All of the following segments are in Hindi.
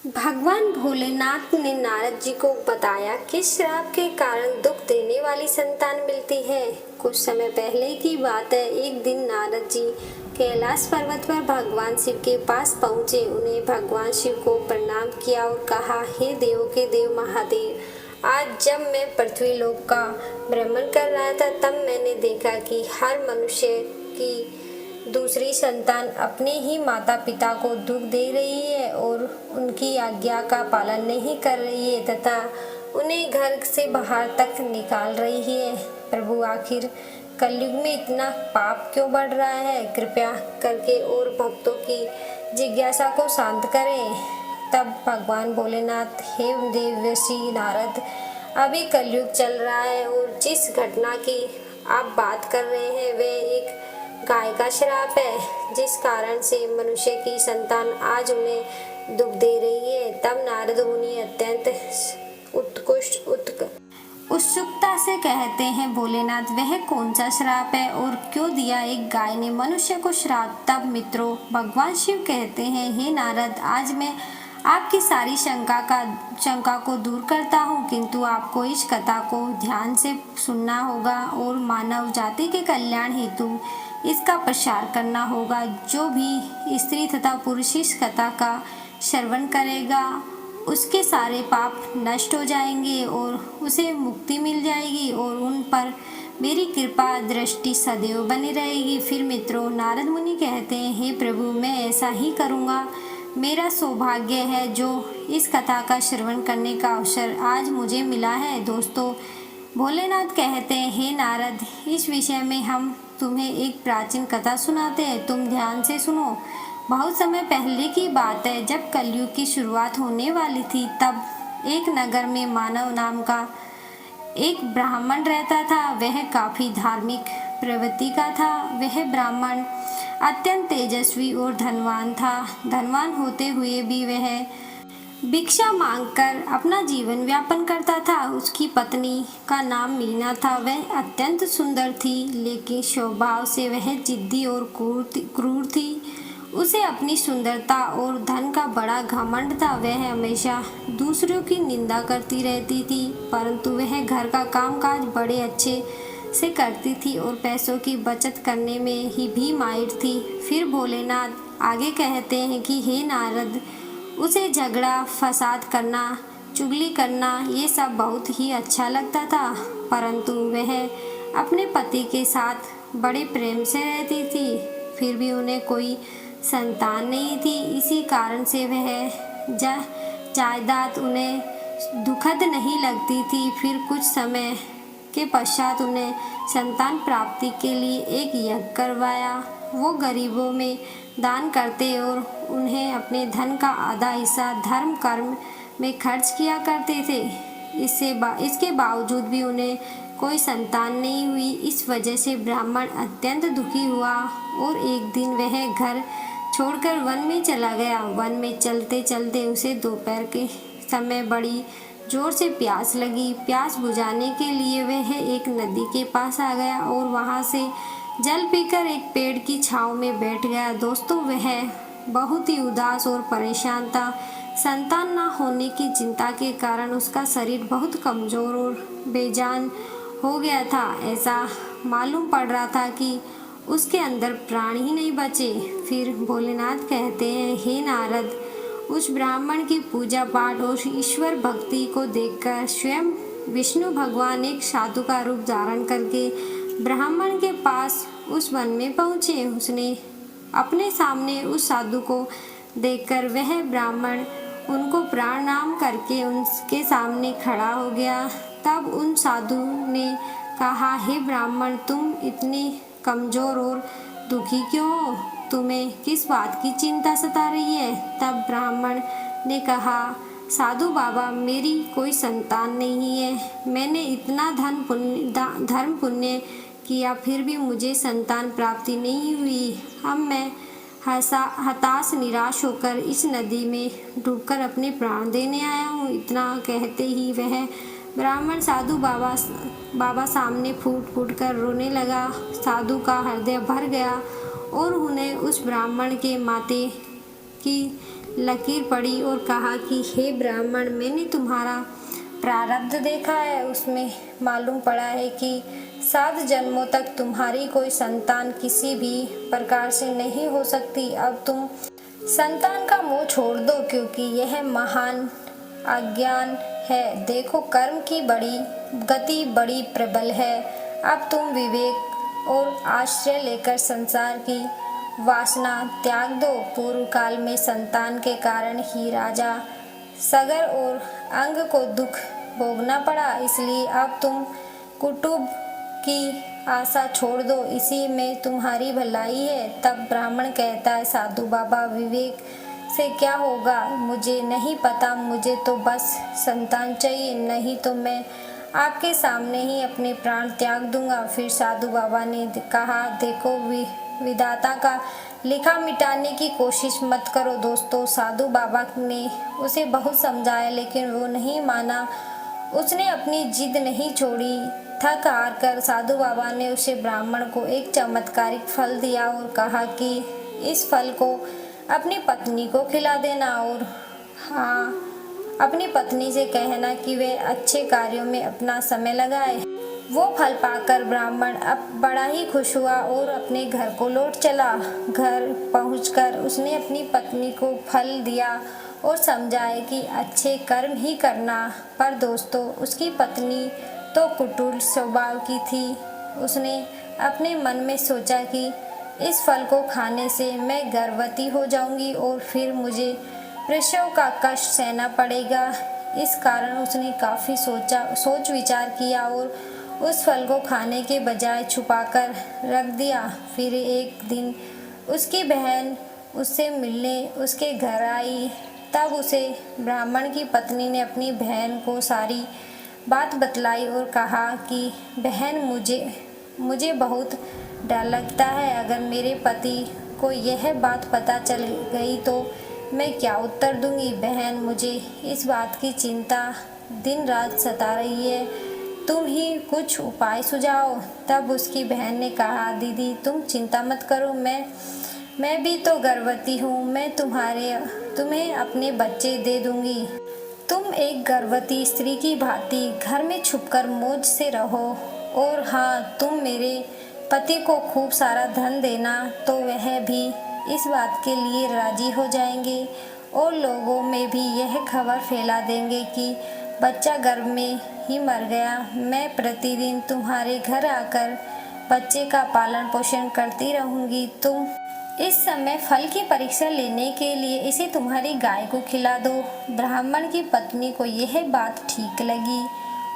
भगवान भोलेनाथ ने नारद जी को बताया कि श्राप के कारण दुख देने वाली संतान मिलती है। कुछ समय पहले की बात है। एक दिन नारद जी कैलाश पर्वत पर भगवान शिव के पास पहुँचे। उन्हें भगवान शिव को प्रणाम किया और कहा, हे देवों के देव महादेव, आज जब मैं पृथ्वी लोक का भ्रमण कर रहा था तब मैंने देखा कि हर मनुष्य की दूसरी संतान अपने ही माता पिता को दुख दे रही है और उनकी आज्ञा का पालन नहीं कर रही है तथा उन्हें घर से बाहर तक निकाल रही है। प्रभु, आखिर कलयुग में इतना पाप क्यों बढ़ रहा है? कृपया करके और भक्तों की जिज्ञासा को शांत करें। तब भगवान भोलेनाथ, हे देवर्षि नारद, अभी कलयुग चल रहा है और जिस घटना की आप बात कर रहे हैं वह एक गाय का श्राप है, जिस कारण से मनुष्य की संतान आज उन्हें दुख दे रही है। तब नारद मुनि अत्यंत उत्सुकता से कहते हैं, भोलेनाथ, वह कौन सा श्राप है और क्यों दिया एक गाय ने मनुष्य को श्राप? तब मित्रों भगवान शिव कहते हैं, हे नारद, आज मैं आपकी सारी शंका को दूर करता हूँ, किंतु आपको इस कथा को ध्यान से सुनना होगा और मानव जाति के कल्याण हेतु इसका प्रचार करना होगा। जो भी स्त्री तथा पुरुष इस कथा का श्रवण करेगा उसके सारे पाप नष्ट हो जाएंगे और उसे मुक्ति मिल जाएगी और उन पर मेरी कृपा दृष्टि सदैव बनी रहेगी। फिर मित्रों नारद मुनि कहते हैं, हे प्रभु, मैं ऐसा ही करूँगा। मेरा सौभाग्य है जो इस कथा का श्रवण करने का अवसर आज मुझे मिला है। दोस्तों, भोलेनाथ कहते हैं, हे नारद, इस विषय में हम तुम्हें एक प्राचीन कथा सुनाते हैं, तुम ध्यान से सुनो। बहुत समय पहले की बात है, जब कलयुग की शुरुआत होने वाली थी, तब एक नगर में मानव नाम का एक ब्राह्मण रहता था। वह काफी धार्मिक प्रवृत्ति का था। वह ब्राह्मण अत्यंत तेजस्वी और धनवान था। धनवान होते हुए भी वह भिक्षा मांगकर अपना जीवन व्यापन करता था। उसकी पत्नी का नाम मीना था। वह अत्यंत सुंदर थी, लेकिन स्वभाव से वह जिद्दी और क्रूर थी। उसे अपनी सुंदरता और धन का बड़ा घमंड था। वह हमेशा दूसरों की निंदा करती रहती थी, परंतु वह घर का कामकाज बड़े अच्छे से करती थी और पैसों की बचत करने में ही भी माहिर थी। फिर भोलेनाथ आगे कहते हैं कि हे नारद, उसे झगड़ा फसाद करना, चुगली करना, ये सब बहुत ही अच्छा लगता था, परंतु वह अपने पति के साथ बड़े प्रेम से रहती थी। फिर भी उन्हें कोई संतान नहीं थी। इसी कारण से वह जायदाद उन्हें दुखद नहीं लगती थी। फिर कुछ समय के पश्चात उन्हें संतान प्राप्ति के लिए एक यज्ञ करवाया। वो गरीबों में दान करते और उन्हें अपने धन का आधा हिस्सा धर्म कर्म में खर्च किया करते थे। इसके बावजूद भी उन्हें कोई संतान नहीं हुई। इस वजह से ब्राह्मण अत्यंत दुखी हुआ और एक दिन वह घर छोड़कर वन में चला गया। वन में चलते चलते उसे दोपहर के समय बड़ी जोर से प्यास लगी। प्यास बुझाने के लिए वह एक नदी के पास आ गया और वहां से जल पीकर एक पेड़ की छांव में बैठ गया। दोस्तों, वह बहुत ही उदास और परेशान था। संतान न होने की चिंता के कारण उसका शरीर बहुत कमजोर और बेजान हो गया था। ऐसा मालूम पड़ रहा था कि उसके अंदर प्राण ही नहीं बचे। फिर भोलेनाथ कहते हैं, हे नारद, उस ब्राह्मण की पूजा पाठ और ईश्वर भक्ति को देखकर स्वयं विष्णु भगवान एक साधु का रूप धारण करके ब्राह्मण के पास उस वन में पहुँचे। उसने अपने सामने उस साधु को देखकर वह ब्राह्मण उनको प्रणाम करके उनके सामने खड़ा हो गया। तब उन साधु ने कहा, हे ब्राह्मण, तुम इतने कमजोर और दुखी क्यों हो? तुम्हें किस बात की चिंता सता रही है? तब ब्राह्मण ने कहा, साधु बाबा, मेरी कोई संतान नहीं है। मैंने इतना धर्म पुण्य किया, फिर भी मुझे संतान प्राप्ति नहीं हुई। अब मैं हताश निराश होकर इस नदी में डूबकर अपने प्राण देने आया हूँ। इतना कहते ही वह ब्राह्मण साधु बाबा सामने फूट फूट कर रोने लगा। साधु का हृदय भर गया और उन्हें उस ब्राह्मण के माथे की लकीर पड़ी और कहा कि हे ब्राह्मण, मैंने तुम्हारा प्रारब्ध देखा है, उसमें मालूम पड़ा है कि 7 जन्मों तक तुम्हारी कोई संतान किसी भी प्रकार से नहीं हो सकती। अब तुम संतान का मोह छोड़ दो, क्योंकि यह महान अज्ञान है। देखो, कर्म की गति बड़ी प्रबल है। अब तुम विवेक और आश्रय लेकर संसार की वासना त्याग दो। पूर्व काल में संतान के कारण ही राजा सगर और अंग को दुख भोगना पड़ा, इसलिए अब तुम कुटुंब की आशा छोड़ दो, इसी में तुम्हारी भलाई है। तब ब्राह्मण कहता है, साधु बाबा, विवेक से क्या होगा? मुझे नहीं पता, मुझे तो बस संतान चाहिए, नहीं तो मैं आपके सामने ही अपने प्राण त्याग दूंगा। फिर साधु बाबा ने कहा, देखो, विधाता का लिखा मिटाने की कोशिश मत करो। दोस्तों, साधु बाबा ने उसे बहुत समझाया, लेकिन वो नहीं माना। उसने अपनी जिद नहीं छोड़ी। थक हार कर साधु बाबा ने उसे ब्राह्मण को एक चमत्कारिक फल दिया और कहा कि इस फल को अपनी पत्नी को खिला देना, और हाँ, अपनी पत्नी से कहना कि वे अच्छे कार्यों में अपना समय लगाए। वो फल पाकर ब्राह्मण अब बड़ा ही खुश हुआ और अपने घर को लौट चला। घर पहुंचकर उसने अपनी पत्नी को फल दिया और समझाया कि अच्छे कर्म ही करना। पर दोस्तों, उसकी पत्नी तो कुटिल स्वभाव की थी। उसने अपने मन में सोचा कि इस फल को खाने से मैं गर्भवती हो जाऊंगी और फिर मुझे प्रसव का कष्ट सहना पड़ेगा। इस कारण उसने काफ़ी सोच विचार किया और उस फल को खाने के बजाय छुपाकर रख दिया। फिर एक दिन उसकी बहन उससे मिलने उसके घर आई। तब उसे ब्राह्मण की पत्नी ने अपनी बहन को सारी बात बतलाई और कहा कि बहन, मुझे बहुत डर लगता है। अगर मेरे पति को यह बात पता चल गई तो मैं क्या उत्तर दूंगी। बहन, मुझे इस बात की चिंता दिन रात सता रही है, तुम ही कुछ उपाय सुझाओ। तब उसकी बहन ने कहा, दीदी, तुम चिंता मत करो, मैं भी तो गर्भवती हूँ। मैं तुम्हें अपने बच्चे दे दूंगी। तुम एक गर्भवती स्त्री की भांति घर में छुपकर मौज से रहो, और हाँ, तुम मेरे पति को खूब सारा धन देना, तो वह भी इस बात के लिए राजी हो जाएंगे और लोगों में भी यह खबर फैला देंगे कि बच्चा गर्भ में ही मर गया। मैं प्रतिदिन तुम्हारे घर आकर बच्चे का पालन पोषण करती रहूंगी। तुम इस समय फल की परीक्षा लेने के लिए इसे तुम्हारी गाय को खिला दो। ब्राह्मण की पत्नी को यह बात ठीक लगी।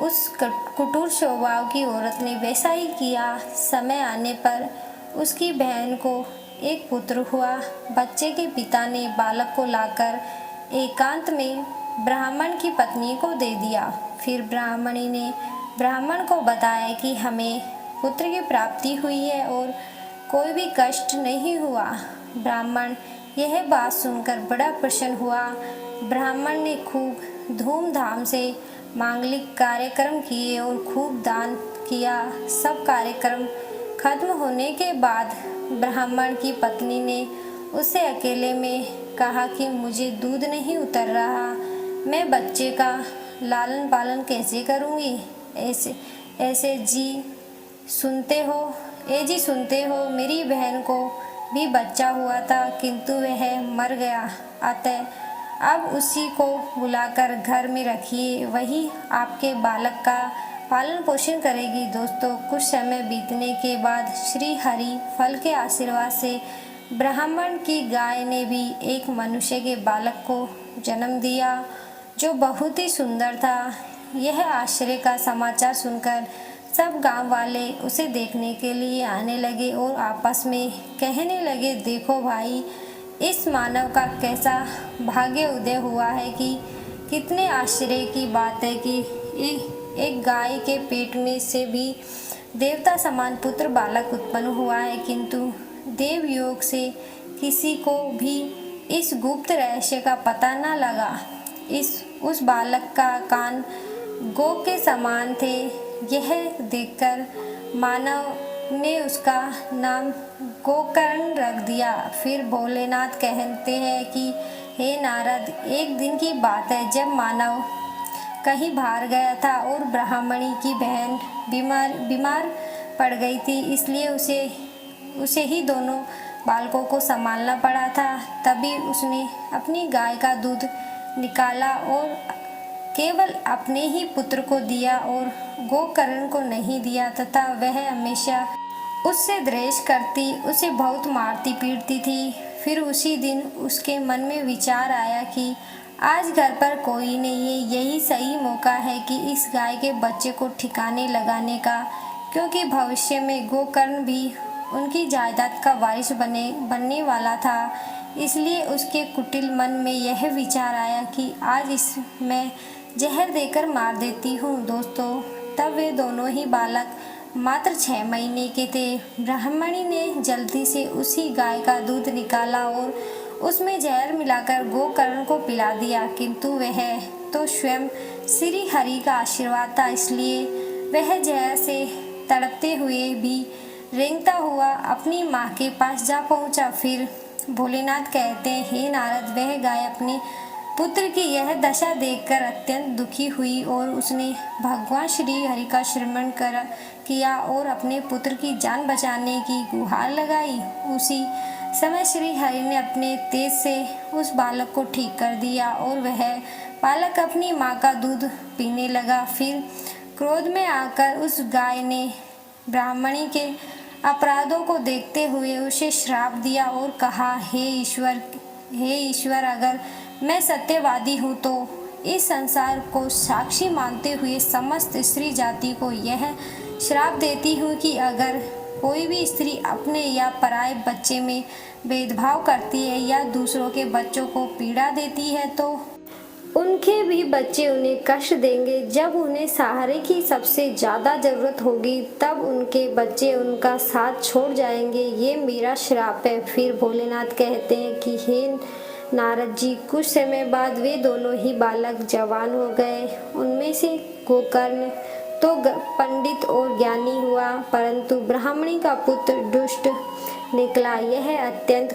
उस कुटिल स्वभाव की औरत ने वैसा ही किया। समय आने पर उसकी बहन को एक पुत्र हुआ। बच्चे के पिता ने बालक को लाकर एकांत में ब्राह्मण की पत्नी को दे दिया। फिर ब्राह्मणी ने ब्राह्मण को बताया कि हमें पुत्र की प्राप्ति हुई है और कोई भी कष्ट नहीं हुआ। ब्राह्मण यह बात सुनकर बड़ा प्रसन्न हुआ। ब्राह्मण ने खूब धूमधाम से मांगलिक कार्यक्रम किए और खूब दान किया। सब कार्यक्रम खत्म होने के बाद ब्राह्मण की पत्नी ने उससे अकेले में कहा कि मुझे दूध नहीं उतर रहा, मैं बच्चे का लालन पालन कैसे करूँगी। ऐसे जी सुनते हो, मेरी बहन को भी बच्चा हुआ था, किंतु वह मर गया। अतः अब उसी को बुलाकर घर में रखिए, वही आपके बालक का पालन पोषण करेगी। दोस्तों, कुछ समय बीतने के बाद श्री हरि फल के आशीर्वाद से ब्राह्मण की गाय ने भी एक मनुष्य के बालक को जन्म दिया, जो बहुत ही सुंदर था। यह आश्चर्य का समाचार सुनकर सब गांव वाले उसे देखने के लिए आने लगे और आपस में कहने लगे, देखो भाई, इस मानव का कैसा भाग्य उदय हुआ है कि कितने आश्चर्य की बात है कि एक गाय के पेट में से भी देवता समान पुत्र बालक उत्पन्न हुआ है। किंतु देव योग से किसी को भी इस गुप्त रहस्य का पता न लगा। उस बालक का कान गौ के समान थे। यह देखकर मानव ने उसका नाम गोकर्ण रख दिया। फिर भोलेनाथ कहते हैं कि हे नारद, एक दिन की बात है जब मानव कहीं बाहर गया था और ब्राह्मणी की बहन बीमार पड़ गई थी, इसलिए उसे ही दोनों बालकों को संभालना पड़ा था। तभी उसने अपनी गाय का दूध निकाला और केवल अपने ही पुत्र को दिया और गोकर्ण को नहीं दिया, तथा वह हमेशा उससे द्वेष करती, उसे बहुत मारती पीटती थी। फिर उसी दिन उसके मन में विचार आया कि आज घर पर कोई नहीं है, यही सही मौका है कि इस गाय के बच्चे को ठिकाने लगाने का, क्योंकि भविष्य में गोकर्ण भी उनकी जायदाद का वारिस बनने वाला था। इसलिए उसके कुटिल मन में यह विचार आया कि आज इसमें जहर देकर मार देती हूँ। दोस्तों, तब वे दोनों ही बालक मात्र 6 महीने के थे। ब्राह्मणी ने जल्दी से उसी गाय का दूध निकाला और उसमें जहर मिलाकर गोकर्ण को पिला दिया, किंतु वह तो स्वयं श्री हरि का आशीर्वाद था, इसलिए वह जहर से तड़पते हुए भी रेंगता हुआ अपनी माँ के पास जा पहुँचा। फिर भोलेनाथ कहते हैं, हे नारद, वह गाय अपने पुत्र की यह दशा देखकर अत्यंत दुखी हुई और उसने भगवान श्री हरि का स्मरण किया और अपने पुत्र की जान बचाने की गुहार लगाई। उसी समय श्री हरि ने अपने तेज से उस बालक को ठीक कर दिया और वह बालक अपनी माँ का दूध पीने लगा। फिर क्रोध में आकर उस गाय ने ब्राह्मणी के अपराधों को देखते हुए उसे श्राप दिया और कहा, हे ईश्वर, अगर मैं सत्यवादी हूँ तो इस संसार को साक्षी मानते हुए समस्त स्त्री जाति को यह श्राप देती हूँ कि अगर कोई भी स्त्री अपने या पराये बच्चे में भेदभाव करती है या दूसरों के बच्चों को पीड़ा देती है तो उनके भी बच्चे उन्हें कष्ट देंगे। जब उन्हें सहारे की सबसे ज़्यादा ज़रूरत होगी तब उनके बच्चे उनका साथ छोड़ जाएंगे। ये मेरा श्राप है। फिर भोलेनाथ कहते हैं कि हे नारद जी, कुछ समय बाद वे दोनों ही बालक जवान हो गए। उनमें से गोकर्ण तो पंडित और ज्ञानी हुआ, परंतु ब्राह्मणी का पुत्र दुष्ट निकला। वह अत्यंत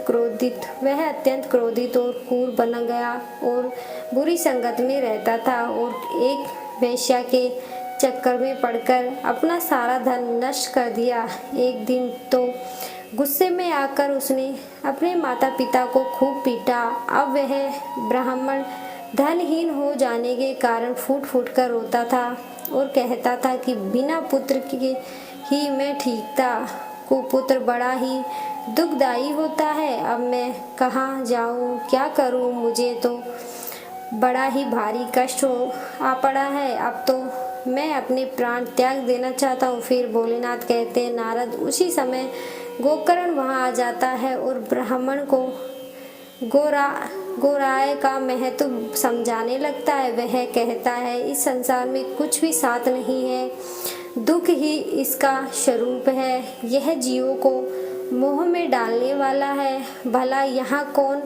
क्रोधित और क्रूर बन गया और बुरी संगत में रहता था और एक वेश्या के चक्कर में पड़कर अपना सारा धन नष्ट कर दिया। एक दिन तो गुस्से में आकर उसने अपने माता पिता को खूब पीटा। अब वह ब्राह्मण धनहीन हो जाने के कारण फूट फूट कर रोता था और कहता था कि बिना पुत्र के ही मैं ठीक था, कुपुत्र बड़ा ही दुखदायी होता है। अब मैं कहाँ जाऊँ, क्या करूँ, मुझे तो बड़ा ही भारी कष्ट आ पड़ा है। अब तो मैं अपने प्राण त्याग देना चाहता हूँ। फिर भोलेनाथ कहते हैं, नारद, उसी समय गोकर्ण वहाँ आ जाता है और ब्राह्मण को गोराय का महत्व समझाने लगता है। वह कहता है, इस संसार में कुछ भी साथ नहीं है, दुख ही इसका स्वरूप है। यह जीवों को मोह में डालने वाला है। भला यहाँ कौन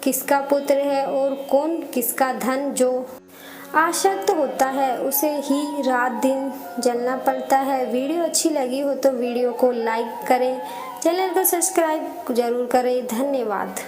किसका पुत्र है और कौन किसका धन। जो आसक्त होता है उसे ही रात दिन जलना पड़ता है। वीडियो अच्छी लगी हो तो वीडियो को लाइक करें, चैनल को सब्सक्राइब जरूर करें। धन्यवाद।